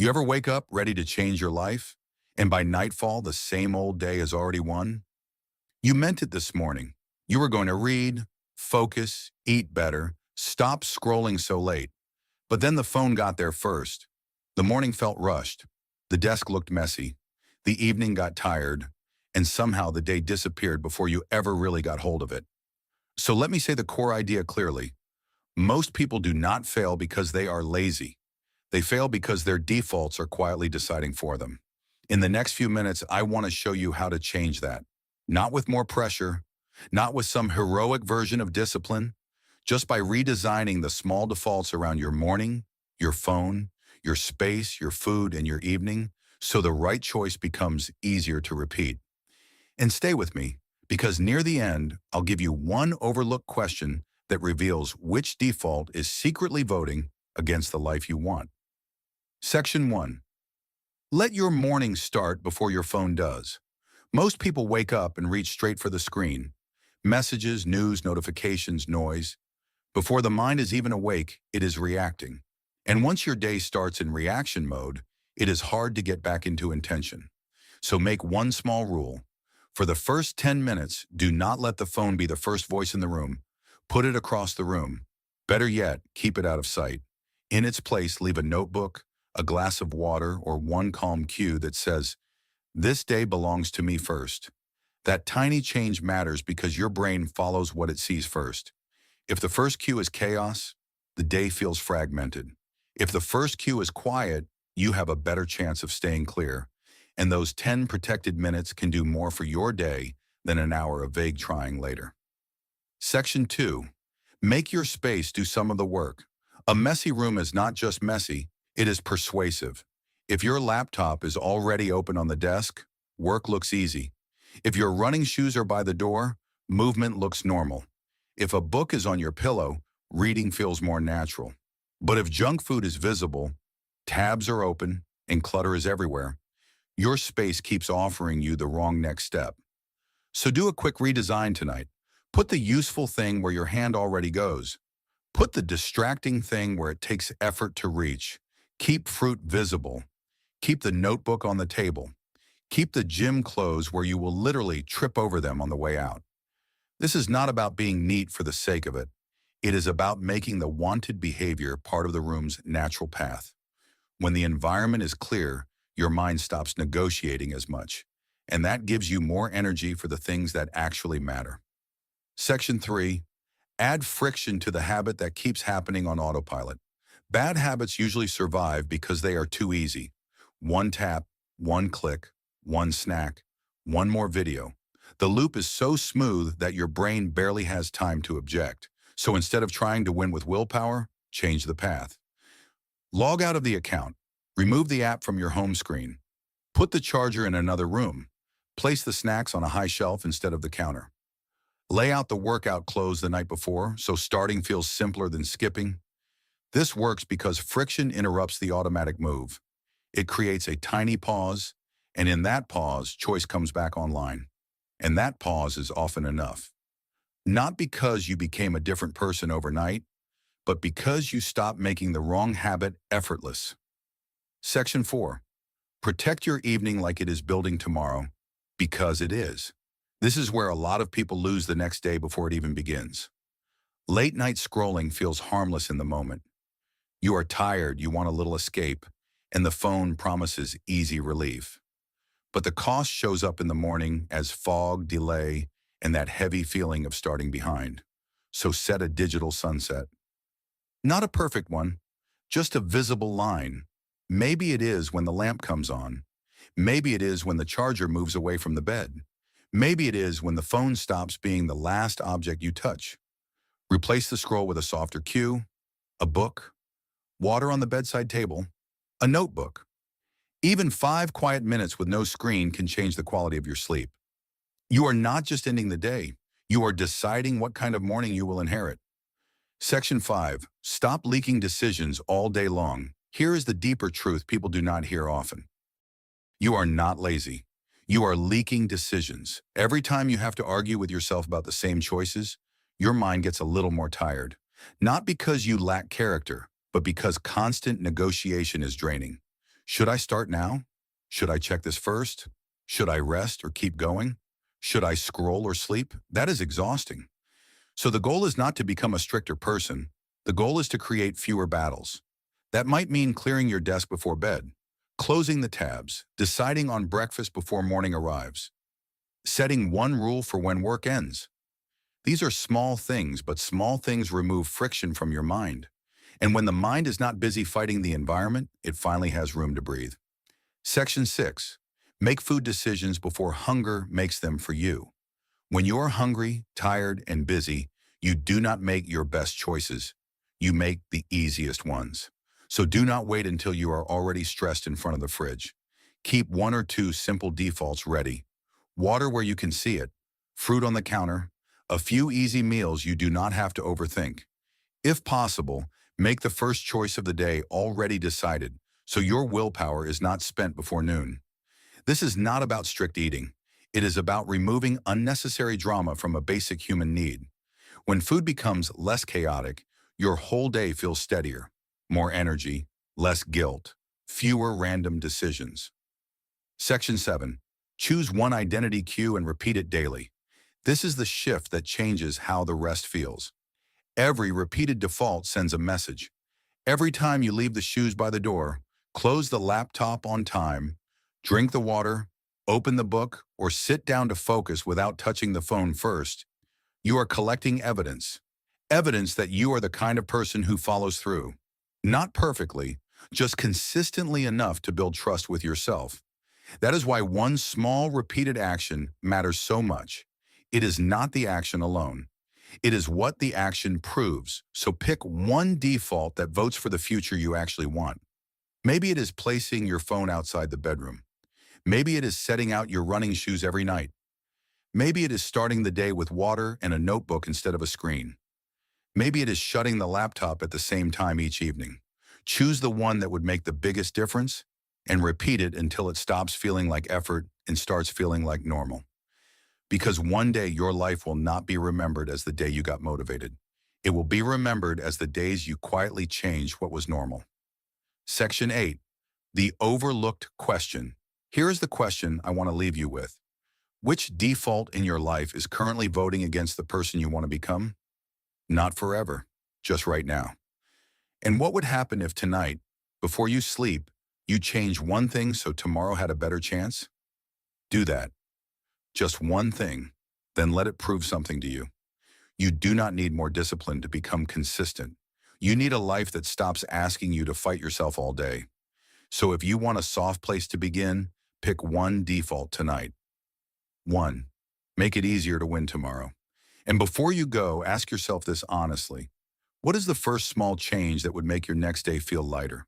You ever wake up ready to change your life, and by nightfall, the same old day has already won? You meant it this morning. You were going to read, focus, eat better, stop scrolling so late. But then the phone got there first. The morning felt rushed. The desk looked messy. The evening got tired. And somehow the day disappeared before you ever really got hold of it. So let me say the core idea clearly. Most people do not fail because they are lazy. They fail because their defaults are quietly deciding for them. In the next few minutes, I want to show you how to change that. Not with more pressure, not with some heroic version of discipline, just by redesigning the small defaults around your morning, your phone, your space, your food, and your evening, so the right choice becomes easier to repeat. And stay with me, because near the end, I'll give you one overlooked question that reveals which default is secretly voting against the life you want. Section 1. Let your morning start before your phone does. Most people wake up and reach straight for the screen. Messages, news, notifications, noise. Before the mind is even awake, it is reacting. And once your day starts in reaction mode, it is hard to get back into intention. So make one small rule. For the first 10 minutes, do not let the phone be the first voice in the room. Put it across the room. Better yet, keep it out of sight. In its place, leave a notebook, a glass of water, or one calm cue that says, "This day belongs to me first." That tiny change matters because your brain follows what it sees first. If the first cue is chaos, the day feels fragmented. If the first cue is quiet, you have a better chance of staying clear. And those 10 protected minutes can do more for your day than an hour of vague trying later. Section 2. Make your space do some of the work. A messy room is not just messy, it is persuasive. If your laptop is already open on the desk, work looks easy. If your running shoes are by the door, movement looks normal. If a book is on your pillow, reading feels more natural. But if junk food is visible, tabs are open, and clutter is everywhere, your space keeps offering you the wrong next step. So do a quick redesign tonight. Put the useful thing where your hand already goes. Put the distracting thing where it takes effort to reach. Keep fruit visible. Keep the notebook on the table. Keep the gym clothes where you will literally trip over them on the way out. This is not about being neat for the sake of it. It is about making the wanted behavior part of the room's natural path. When the environment is clear, your mind stops negotiating as much, and that gives you more energy for the things that actually matter. Section 3. Add friction to the habit that keeps happening on autopilot. Bad habits usually survive because they are too easy. One tap, one click, one snack, one more video. The loop is so smooth that your brain barely has time to object. So instead of trying to win with willpower, change the path. Log out of the account. Remove the app from your home screen. Put the charger in another room. Place the snacks on a high shelf instead of the counter. Lay out the workout clothes the night before so starting feels simpler than skipping. This works because friction interrupts the automatic move. It creates a tiny pause, and in that pause, choice comes back online. And that pause is often enough. Not because you became a different person overnight, but because you stopped making the wrong habit effortless. Section 4. Protect your evening like it is building tomorrow, because it is. This is where a lot of people lose the next day before it even begins. Late night scrolling feels harmless in the moment. You are tired, you want a little escape, and the phone promises easy relief. But the cost shows up in the morning as fog, delay, and that heavy feeling of starting behind. So set a digital sunset. Not a perfect one, just a visible line. Maybe it is when the lamp comes on. Maybe it is when the charger moves away from the bed. Maybe it is when the phone stops being the last object you touch. Replace the scroll with a softer cue, a book, water on the bedside table, a notebook. Even 5 quiet minutes with no screen can change the quality of your sleep. You are not just ending the day, you are deciding what kind of morning you will inherit. Section 5. Stop leaking decisions all day long. Here is the deeper truth people do not hear often. You are not lazy. You are leaking decisions. Every time you have to argue with yourself about the same choices, your mind gets a little more tired. Not because you lack character, but because constant negotiation is draining. Should I start now? Should I check this first? Should I rest or keep going? Should I scroll or sleep? That is exhausting. So the goal is not to become a stricter person. The goal is to create fewer battles. That might mean clearing your desk before bed, closing the tabs, deciding on breakfast before morning arrives, setting one rule for when work ends. These are small things, but small things remove friction from your mind. And when the mind is not busy fighting the environment, it finally has room to breathe. Section 6. Make food decisions before hunger makes them for you. When you're hungry, tired, and busy, you do not make your best choices. You make the easiest ones. So do not wait until you are already stressed in front of the fridge. Keep one or two simple defaults ready. Water where you can see it, fruit on the counter, a few easy meals you do not have to overthink. If possible, make the first choice of the day already decided, so your willpower is not spent before noon. This is not about strict eating. It is about removing unnecessary drama from a basic human need. When food becomes less chaotic, your whole day feels steadier, more energy, less guilt, fewer random decisions. Section 7. Choose one identity cue and repeat it daily. This is the shift that changes how the rest feels. Every repeated default sends a message. Every time you leave the shoes by the door, close the laptop on time, drink the water, open the book, or sit down to focus without touching the phone first, you are collecting evidence. Evidence that you are the kind of person who follows through. Not perfectly, just consistently enough to build trust with yourself. That is why one small repeated action matters so much. It is not the action alone. It is what the action proves. So pick one default that votes for the future you actually want. Maybe it is placing your phone outside the bedroom. Maybe it is setting out your running shoes every night. Maybe it is starting the day with water and a notebook instead of a screen. Maybe it is shutting the laptop at the same time each evening. Choose the one that would make the biggest difference and repeat it until it stops feeling like effort and starts feeling like normal. Because one day your life will not be remembered as the day you got motivated. It will be remembered as the days you quietly changed what was normal. Section 8. The overlooked question. Here is the question I want to leave you with. Which default in your life is currently voting against the person you want to become? Not forever, just right now. And what would happen if tonight, before you sleep, you change one thing so tomorrow had a better chance? Do that. Just one thing, then let it prove something to you. You do not need more discipline to become consistent. You need a life that stops asking you to fight yourself all day. So if you want a soft place to begin, pick one default tonight. 1. Make it easier to win tomorrow. And before you go, ask yourself this honestly. What is the first small change that would make your next day feel lighter?